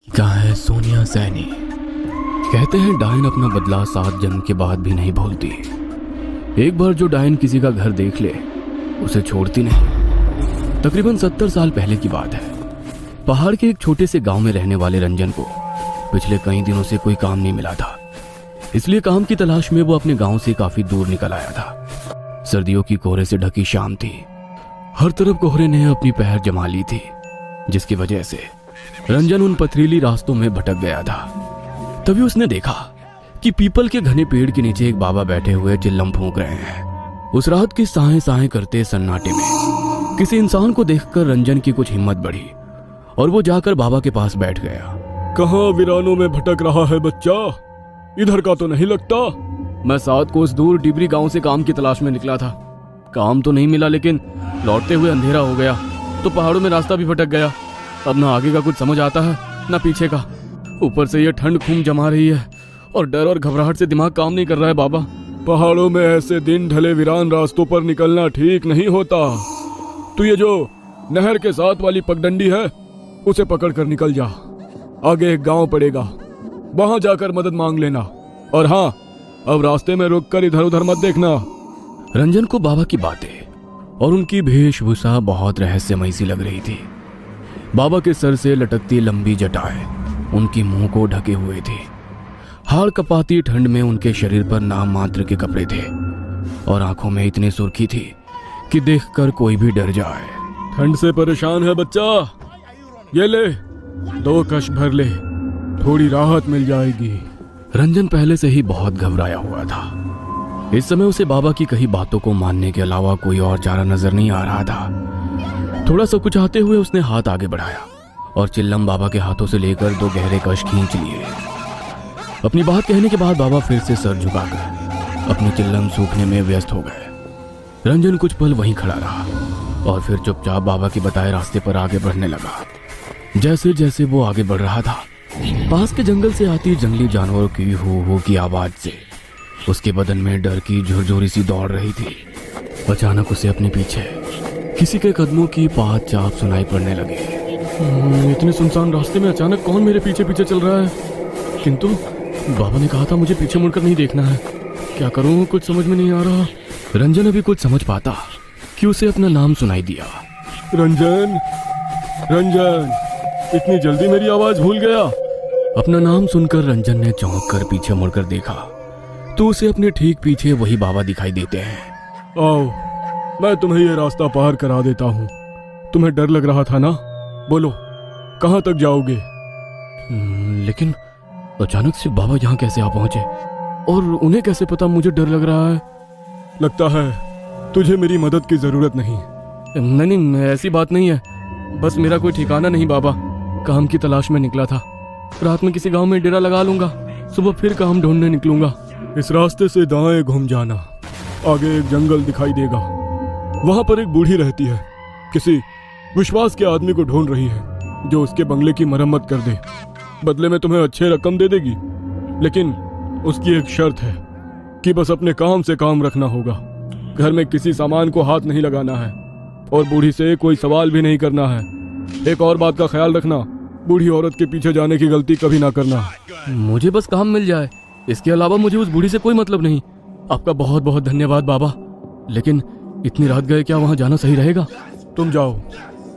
कहाँ है सोनिया सैनी। कहते हैं डायन अपना बदला 7 जन्म के बाद भी नहीं भूलती। एक बार जो डायन किसी का घर देख ले उसे छोड़ती नहीं। तकरीबन 70 साल पहले की बात है। पहाड़ के एक छोटे से गांव में रहने वाले रंजन को पिछले कई दिनों से कोई काम नहीं मिला था, इसलिए काम की तलाश में वो अपने गांव से काफी दूर निकल आया था। सर्दियों की कोहरे से ढकी शाम थी। हर तरफ कोहरे ने अपनी पहर जमा ली थी, जिसकी वजह से रंजन उन पथरीली रास्तों में भटक गया था। तभी उसने देखा कि पीपल के घने पेड़ के नीचे एक बाबा बैठे हुए चिल्लम फूंक रहे हैं। उस रात की साहें साहें करते सन्नाटे में किसी इंसान को देखकर रंजन की कुछ हिम्मत बढ़ी और वो जाकर बाबा के पास बैठ गया। कहाँ वीरानों में भटक रहा है बच्चा? इधर का तो नहीं लगता। मैं 7 कोस दूर डिबरी गांव से काम की तलाश में निकला था। काम तो नहीं मिला, लेकिन लौटते हुए अंधेरा हो गया तो पहाड़ों में रास्ता भी भटक गया। अब ना आगे का कुछ समझ आता है ना पीछे का। ऊपर से ये ठंड खून जमा रही है और डर और घबराहट से दिमाग काम नहीं कर रहा है बाबा। पहाड़ों में ऐसे दिन ढले वीरान रास्तों पर निकलना ठीक नहीं होता। तू ये जो नहर के साथ वाली पगडंडी है उसे पकड़ कर निकल जा। आगे एक गांव पड़ेगा, वहां जाकर मदद मांग लेना। और हाँ, अब रास्ते में रुककर इधर उधर मत देखना। रंजन को बाबा की बातें और उनकी वेशभूषा बहुत रहस्यमयी सी लग रही थी। बाबा के सर से लटकती लंबी जटाएं उनकी मुंह को ढके हुए थी। हाड़ कपाती ठंड में उनके शरीर पर नाम मात्र के कपड़े थे और आंखों में इतनी सुर्खी थी कि देखकर कोई भी डर जाए। ठंड से परेशान है बच्चा? ये ले 2 कश भर ले, थोड़ी राहत मिल जाएगी। रंजन पहले से ही बहुत घबराया हुआ था। इस समय उसे बाबा की कही बातों को मानने के अलावा कोई और चारा नजर नहीं आ रहा था। थोड़ा सा कुचाते हुए उसने हाथ आगे बढ़ाया और चिल्लम बाबा के हाथों से लेकर 2 गहरे कश खींच लिए। अपनी बात कहने के बाद बाबा फिर से सर झुकाकर अपनी चिल्लम सूखने में व्यस्त हो गए। रंजन कुछ पल वहीं खड़ा रहा और फिर चुपचाप बाबा के बताए रास्ते पर आगे बढ़ने लगा। जैसे जैसे वो आगे बढ़ रहा था, पास के जंगल से आती जंगली जानवरों की हो की आवाज से उसके बदन में डर की झुरझुरी सी दौड़ रही थी। अचानक उसे अपने पीछे किसी के कदमों की पात चाप सुनाई पड़ने लगी। इतने सुनसान रास्ते में अचानक कौन मेरे पीछे पीछे चल रहा है? किंतु बाबा ने कहा था मुझे पीछे मुड़कर नहीं देखना है। क्या करूं, कुछ समझ में नहीं आ रहा। रंजन अभी कुछ समझ पाता कि उसे अपना नाम सुनाई दिया। रंजन, रंजन, इतनी जल्दी मेरी आवाज भूल गया? अपना नाम सुनकर रंजन ने चौंक कर पीछे मुड़कर देखा तो उसे अपने ठीक पीछे वही बाबा दिखाई देते हैं। आओ, मैं तुम्हें ये रास्ता पार करा देता हूँ। तुम्हें डर लग रहा था ना? बोलो, कहाँ तक जाओगे? लेकिन अचानक से बाबा यहाँ कैसे आ पहुंचे और उन्हें कैसे पता मुझे डर लग रहा है? लगता है तुझे मेरी मदद की जरूरत नहीं। नहीं, ऐसी बात नहीं है। बस मेरा कोई ठिकाना नहीं बाबा। काम की तलाश में निकला था। रात में किसी गांव में डेरा लगा लूंगा, सुबह फिर काम ढूंढने निकलूंगा। इस रास्ते से दाएं घूम जाना, आगे एक जंगल दिखाई देगा। वहां पर एक बूढ़ी रहती है, किसी विश्वास के आदमी को ढूंढ रही है जो उसके बंगले की मरम्मत कर दे। बदले में तुम्हें अच्छे रकम दे देगी, लेकिन उसकी एक शर्त है कि बस अपने काम से काम रखना होगा। घर में किसी सामान को हाथ नहीं लगाना है और बूढ़ी से कोई सवाल भी नहीं करना है। एक और बात का ख्याल रखना, बूढ़ी औरत के पीछे जाने की गलती कभी ना करना। मुझे बस काम मिल जाए, इसके अलावा मुझे उस बूढ़ी से कोई मतलब नहीं। आपका बहुत बहुत धन्यवाद बाबा, लेकिन इतनी रात गए क्या वहां जाना सही रहेगा? तुम जाओ,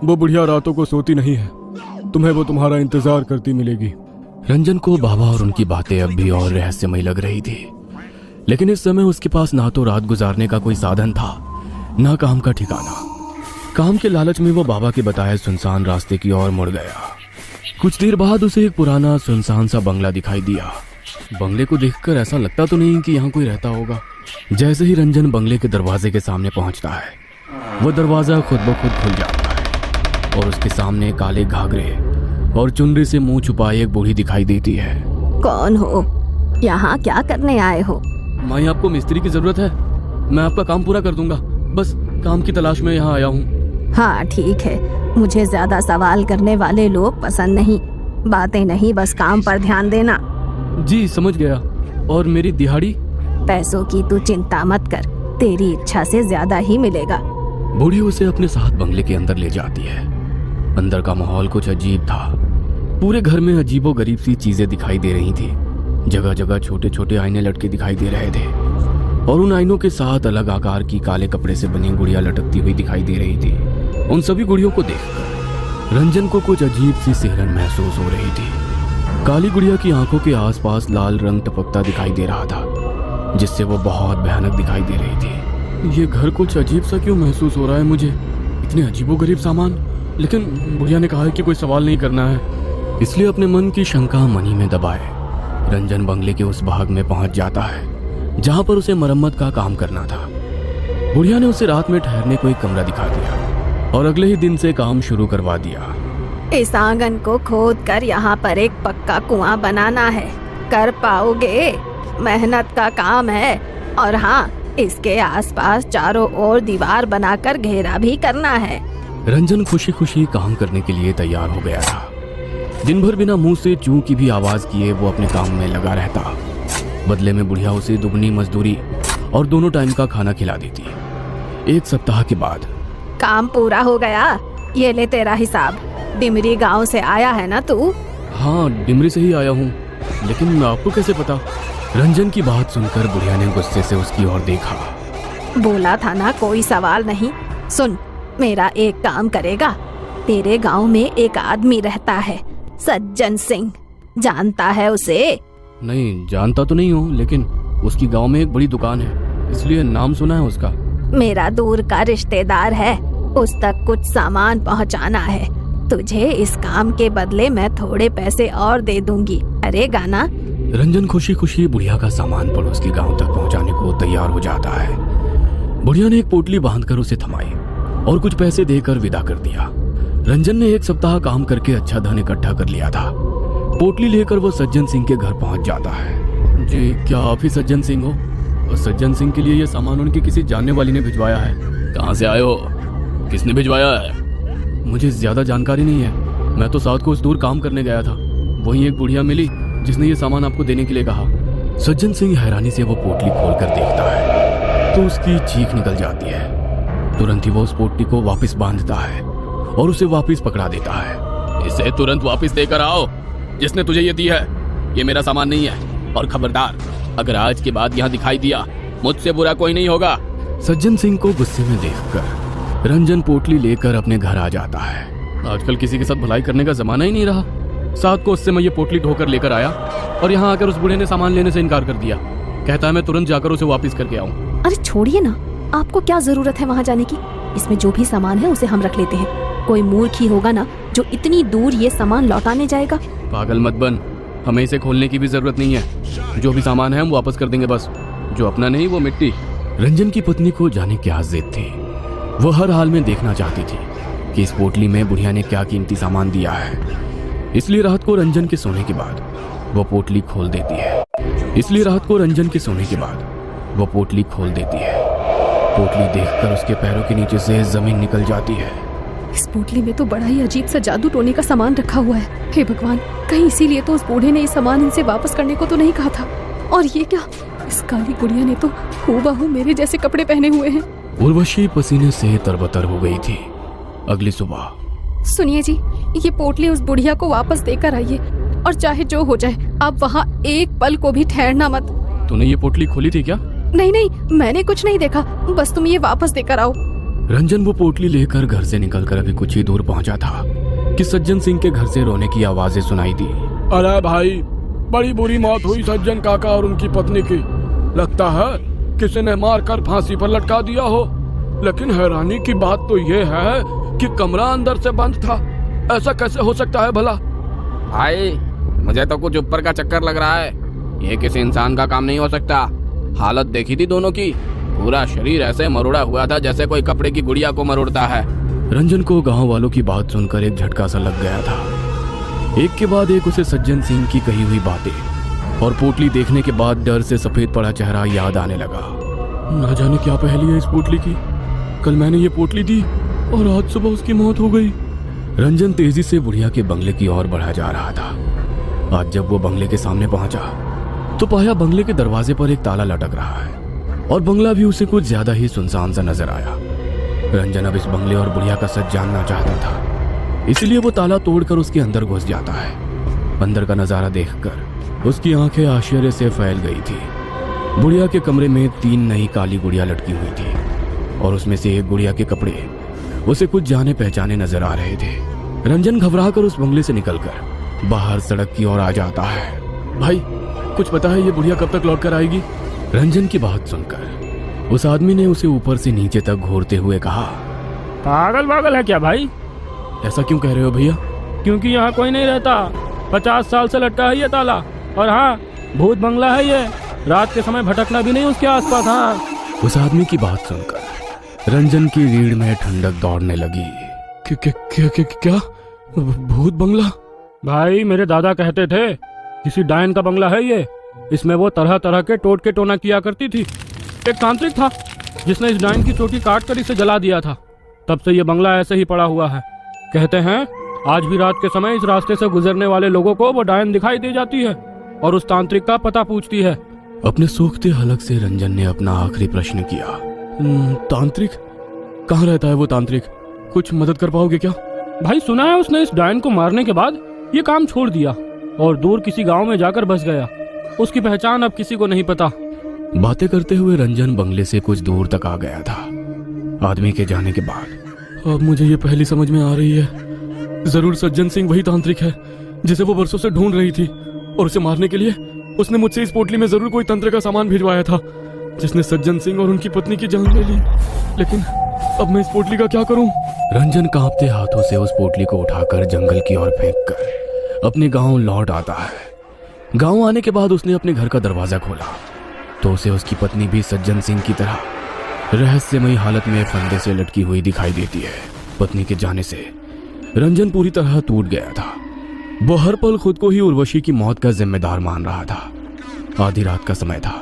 वो बुढ़िया रातों को सोती नहीं है। तुम्हें वो तुम्हारा इंतजार करती मिलेगी। रंजन को बाबा और उनकी बातें अब भी और रहस्यमयी लग रही थी, लेकिन इस समय उसके पास ना तो रात गुजारने का कोई साधन था, ना काम का ठिकाना। काम के लालच में वो बाबा के बताए सुनसान रास्ते की ओर मुड़ गया। कुछ देर बाद उसे एक पुराना सुनसान सा बंगला दिखाई दिया। बंगले को देखकर ऐसा लगता तो नहीं कि यहाँ कोई रहता होगा। जैसे ही रंजन बंगले के दरवाजे के सामने पहुंचता है, वो दरवाजा खुद ब खुद खुल जाता है और उसके सामने काले घाघरे और चुनरी से मुंह छुपाए एक बूढ़ी दिखाई देती है। कौन हो? यहाँ क्या करने आए हो? माई, आपको मिस्त्री की जरूरत है? मैं आपका काम पूरा कर दूंगा। बस काम की तलाश में यहाँ आया हूँ। हाँ ठीक है, मुझे ज्यादा सवाल करने वाले लोग पसंद नहीं। बातें नहीं, बस काम पर ध्यान देना। जी समझ गया। और मेरी दिहाड़ी? पैसों की तू चिंता मत कर, तेरी इच्छा से ज्यादा ही मिलेगा। बूढ़ी उसे अपने साथ बंगले के अंदर ले जाती है। अंदर का माहौल कुछ अजीब था। पूरे घर में अजीबोगरीब सी चीजें दिखाई दे रही थी। जगह जगह छोटे छोटे आईने लटके दिखाई दे रहे थे और उन आईनों के साथ अलग आकार की काले कपड़े से बनी गुड़िया लटकती हुई दिखाई दे रही थी। उन सभी गुड़ियों को देखकर रंजन को कुछ अजीब सी सिहरन महसूस हो रही थी। काली गुड़िया की आंखों के आसपास लाल रंग टपकता दिखाई दे रहा था, जिससे वो बहुत भयानक दिखाई दे रही थी। ये घर कुछ अजीब सा क्यों महसूस हो रहा है मुझे? इतने अजीबोगरीब सामान, लेकिन बुढ़िया ने कहा है कि कोई सवाल नहीं करना है, इसलिए अपने मन की शंका मन ही में दबाए रंजन बंगले के उस भाग में पहुंच जाता है जहां पर उसे मरम्मत का काम करना था। बुढ़िया ने उसे रात में ठहरने को एक कमरा दिखा दिया और अगले ही दिन से काम शुरू करवा दिया। इस आंगन को खोद कर यहाँ पर एक पक्का कुआं बनाना है। कर पाओगे? मेहनत का काम है। और हाँ, इसके आसपास चारों ओर दीवार बनाकर घेरा भी करना है। रंजन खुशी खुशी काम करने के लिए तैयार हो गया था। दिन भर बिना मुंह से चू की भी आवाज किए वो अपने काम में लगा रहता। बदले में बुढ़िया उसे दुगनी मजदूरी और दोनों टाइम का खाना खिला देती। एक सप्ताह के बाद काम पूरा हो गया। ये ले तेरा हिसाब। डिमरी गांव से आया है ना तू? हाँ, डिमरी से ही आया हूँ, लेकिन आपको कैसे पता? रंजन की बात सुनकर बुढ़िया ने गुस्से से उसकी ओर देखा। बोला था ना कोई सवाल नहीं। सुन, मेरा एक काम करेगा। तेरे गांव में एक आदमी रहता है, सज्जन सिंह। जानता है उसे? नहीं, जानता तो नहीं हूँ, लेकिन उसकी गांव में एक बड़ी दुकान है, इसलिए नाम सुना है उसका। मेरा दूर का रिश्तेदार है, उस तक कुछ सामान पहुंचाना है। तुझे इस काम के बदले मैं थोड़े पैसे और दे दूंगी। अरे गाना। रंजन खुशी खुशी बुढ़िया का सामान पड़ोस के गांव तक पहुंचाने को तैयार हो जाता है। बुढ़िया ने एक पोटली बांधकर उसे थमाई और कुछ पैसे देकर विदा कर दिया। रंजन ने एक सप्ताह काम करके अच्छा धन इकट्ठा कर लिया था। पोटली लेकर वो सज्जन सिंह के घर पहुंच जाता है। जी, क्या आप ही सज्जन सिंह हो? और सज्जन सिंह के लिए ये सामान उनकी किसी जानने वाली ने भिजवाया है। कहाँ से आए हो? किसने भिजवाया है? मुझे ज्यादा जानकारी नहीं है, मैं तो साउथ कोस्ट दूर काम करने गया था। वहीं एक बुढ़िया मिली जिसने ये सामान आपको देने के लिए कहा। सज्जन सिंह हैरानी से वो पोटली खोलकर देखता है तो उसकी चीख निकल जाती है। तुरंत ही वो उस पोटली को वापस बांधता है और उसे वापस पकड़ा देता है। इसे तुरंत वापस देकर आओ, जिसने तुझे ये दी है। ये मेरा सामान नहीं है, और खबरदार, अगर आज के बाद यहाँ दिखाई दिया, मुझसे बुरा कोई नहीं होगा। सज्जन सिंह को गुस्से में देखकर रंजन पोटली लेकर अपने घर आ जाता है। आजकल किसी के साथ भलाई करने का जमाना ही नहीं रहा। साथ को उससे मैं ये पोटली ढोकर लेकर आया और यहाँ आकर उस बूढ़े ने सामान लेने से इनकार कर दिया। कहता है मैं तुरंत जाकर उसे वापस करके आऊँ। अरे छोड़िए ना, आपको क्या जरूरत है वहाँ जाने की? इसमें जो भी सामान है उसे हम रख लेते हैं। कोई मूर्ख ही होगा ना जो इतनी दूर ये सामान लौटाने जाएगा। पागल मत बन, हमें इसे खोलने की भी जरूरत नहीं है। जो भी सामान है हम वापस कर देंगे, बस। जो अपना नहीं वो मिट्टी। रंजन की पत्नी को जाने क्या जिद थी। वो हर हाल में देखना चाहती थी कि इस पोटली में बुढ़िया ने क्या कीमती सामान दिया है। इसलिए रात को रंजन के सोने के बाद वो पोटली खोल देती है। पोटली देखकर उसके पैरों के नीचे से जमीन निकल जाती है। इस पोटली में तो बड़ा ही अजीब सा जादू टोने का सामान रखा हुआ है। हे भगवान, कहीं इसीलिए तो उस बूढ़े ने ये सामान इनसे वापस करने को तो नहीं कहा था। और ये क्या, इस काली गुड़िया ने तो हूबहू मेरे जैसे कपड़े पहने हुए हैं। उर्वशी पसीने से तरबतर हो गई थी। अगली सुबह। सुनिए जी, ये पोटली उस बुढ़िया को वापस देकर आइए, और चाहे जो हो जाए आप वहाँ एक पल को भी ठहरना मत। तूने ये पोटली खोली थी क्या? नहीं नहीं, मैंने कुछ नहीं देखा, बस तुम ये वापस देकर आओ। रंजन वो पोटली लेकर घर से निकलकर अभी कुछ ही दूर पहुंचा था कि सज्जन सिंह के घर से रोने की आवाजें सुनाई दी। अरे भाई, बड़ी बुरी मौत हुई सज्जन काका और उनकी पत्नी की। लगता है किसी ने मारकर फांसी पर लटका दिया हो। लेकिन हैरानी की बात तो ये है कि कमरा अंदर से बंद था। ऐसा कैसे हो सकता है भला? भाई, मुझे तो कुछ ऊपर का चक्कर लग रहा है। ये किसी इंसान का काम नहीं हो सकता। हालत देखी थी दोनों की, पूरा शरीर ऐसे मरोड़ा हुआ था जैसे कोई कपड़े की गुड़िया को मरोड़ता है। रंजन को गांव वालों की बात सुनकर एक झटका सा लग गया था। एक के बाद एक उसे सज्जन सिंह की कही हुई बातें और पोटली देखने के बाद डर से सफेद पड़ा चेहरा याद आने लगा। ना जाने क्या पहेली है इस पोटली की। कल मैंने ये पोटली दी और आज सुबह उसकी मौत हो गई। रंजन तेजी से बुढ़िया के बंगले की ओर बढ़ा जा रहा था। आज जब वो बंगले के सामने पहुंचा तो पाया बंगले के दरवाजे पर एक ताला लटक रहा है और बंगला भी उसे कुछ ज्यादा ही सुनसान सा नजर आया। रंजन अब इस बंगले और बुढ़िया का सच जानना चाहता था, इसलिए वो ताला तोड़कर उसके अंदर घुस जाता है अंदर का नजारा देखकर उसकी आंखें आश्चर्य से फैल गई थी। गुड़िया के कमरे में 3 नई काली गुड़िया लटकी हुई थी और उसमें से एक गुड़िया के कपड़े उसे कुछ जाने पहचाने नजर आ रहे थे। रंजन घबराकर उस बंगले से निकलकर बाहर सड़क की ओर आ जाता है। भाई कुछ पता है ये बुढ़िया कब तक लौट कर आएगी? रंजन की बात सुनकर उस आदमी ने उसे ऊपर से नीचे तक घूरते हुए कहा, पागल है क्या भाई? ऐसा क्यों कह रहे हो भैया? क्योंकि यहाँ कोई नहीं रहता। 50 साल से लटका है ये ताला। और हाँ, भूत बंगला है ये। रात के समय भटकना भी नहीं उसके आसपास। हाँ। उस आदमी की बात सुनकर रंजन की रीढ़ में ठंडक दौड़ने लगी। क्या? भूत बंगला? भाई मेरे दादा कहते थे किसी डायन का बंगला है ये। इसमें वो तरह तरह के टोटके टोना किया करती थी। एक तांत्रिक था जिसने इस डायन की चोटी काट कर इसे जला दिया था। तब से ये बंगला ऐसे ही पड़ा हुआ है। कहते हैं आज भी रात के समय इस रास्ते से गुजरने वाले लोगों को वो डायन दिखाई दे जाती है और उस तांत्रिक का पता पूछती है। अपने सूखते हलक से रंजन ने अपना आखिरी प्रश्न किया। तांत्रिक? कहाँ रहता है वो तांत्रिक? कुछ मदद कर पाओगे क्या? भाई सुना है उसने इस डायन को मारने के बाद ये काम छोड़ दिया और दूर किसी गांव में जाकर बस गया। उसकी पहचान अब किसी को नहीं पता। बातें करते हुए रंजन बंगले से कुछ दूर तक आ गया था। आदमी के जाने के बाद अब मुझे ये पहली समझ में आ रही है। जरूर सज्जन सिंह वही तांत्रिक है जिसे वो बरसों से ढूंढ रही थी और उसे मारने के लिए उसने मुझसे इस पोटली में जरूर कोई तंत्र का सामान भिजवाया था जिसने सज्जन सिंह और उनकी पत्नी की जान ले ली। लेकिन अब मैं इस पोटली का क्या करूं? रंजन कांपते हाथों से उस पोटली को उठाकर जंगल की ओर फेंककर अपने गांव लौट आता है। गांव आने के बाद उसने अपने घर का दरवाजा खोला तो उसे उसकी पत्नी भी सज्जन सिंह की तरह रहस्यमयी हालत में फंदे से लटकी हुई दिखाई देती है। पत्नी के जाने से रंजन पूरी तरह टूट गया था। वो हर पल खुद को ही उर्वशी की मौत का जिम्मेदार मान रहा था। आधी रात का समय था।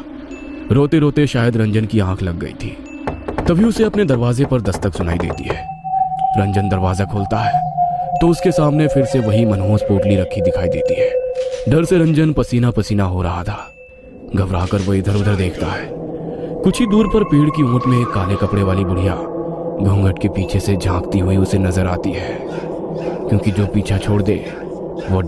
रोते रोते शायद रंजन की आंख लग गई थी। तभी उसे अपने दरवाजे पर दस्तक सुनाई देती है। रंजन दरवाजा खोलता है तो उसके सामने फिर से वही मनहूस पोटली रखी दिखाई देती है। डर से रंजन पसीना पसीना हो रहा था। घबराकर वो इधर उधर देखता है। कुछ ही दूर पर पेड़ की ऊंट में एक काले कपड़े वाली बुढ़िया घूंघट के पीछे से झांकती हुई उसे नजर आती है, क्योंकि जो पीछा छोड़ दे वो